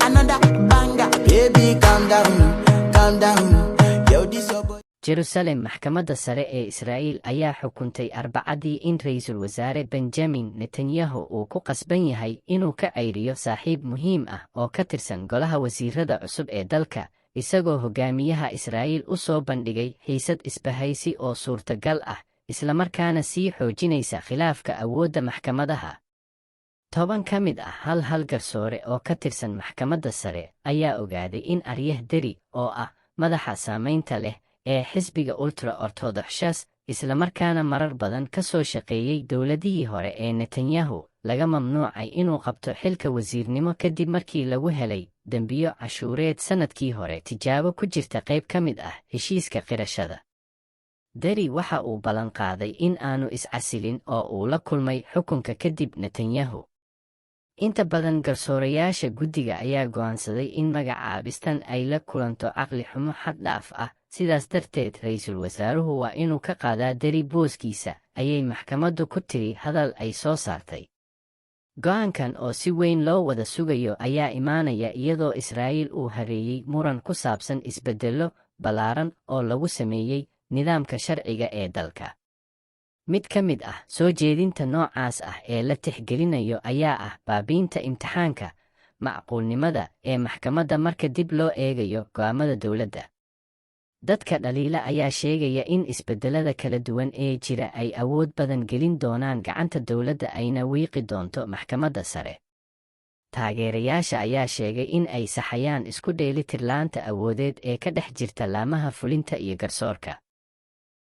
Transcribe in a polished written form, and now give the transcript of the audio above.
another banger. Baby, calm down, calm down. Yo, this your boy. Jerusalem maxkamadda sare ee Israa'iil ayaa xukuntay Arbacadii in ra'iisul wasaare Benjamin Netanyahu uu ku qasban yahay inuu ka ceyriyo saaxiib muhiim ah oo ka tirsan golaha wasiirada cusub ee dalka, isagoo hogaamiyaha Israa'iil u soo bandhigay xiisad isbahaysi oo suurtagal ah, isla markaana sii xoojinaysa khilaafka awoodda maxkamadaha. 10 ka mid ah hal garsoore oo ka tirsan maxkamadda sare ayaa ogaaday in Aryeh Deri oo ah madaxa saamaynta leh ee xisbiga ultra-orthodoxs isla markaana marar badan ka soo shaqeeyay dowladihii hore ee Netanyahu laga mamnuucay inuu qabto xilka wasiirnimo kadib markii lagu helay dembiyo cashuureed sanadkii hore tijaabo ku jirta qayb ka mid ah heshiiska qirashada. Deri waxa uu ballan qaaday in aanu is-casilin oo uu la kulmay xukunka kadib Netanyahu. Inta badan garsoorayaasha guddiga ayaa go'aansaday in magacaabistan ay la kulanto caqli xumo xad dhaaf ah, sidaas darteed ra'iisul wasaaruhu waa inuu ka qaadaa Deri booskiisa, ayay maxkamaddu ku tiri hadal ay soo saartay. Go'aankan oo si weyn loo wada sugayo ayaa imaanaya iyadoo Israa'iil uu hareeyay muran ku saabsan isbeddello ballaaran oo lagu sameeyay nidaamka sharciga ee dalka. Mid ka mid ah soo jeedinta noocaas ah ee la tixgelinayo ayaa ah baabiinta imtixaanka macquulnimada ee maxkamadda marka dib loo eegayo go'aamada dowladda. Dadka dhaliila ayaa sheegaya in isbeddellada kala duwan ee jira ay awood badan gelin doonaan gacanta dowladda ayna wiiqi doonto maxkamadda sare. Taageerayaasha ayaa sheegay in ay saxayaan isku dheelitirnaanta awoodeed ee ka dhex jirta laamaha fulinta iyo garsoorka.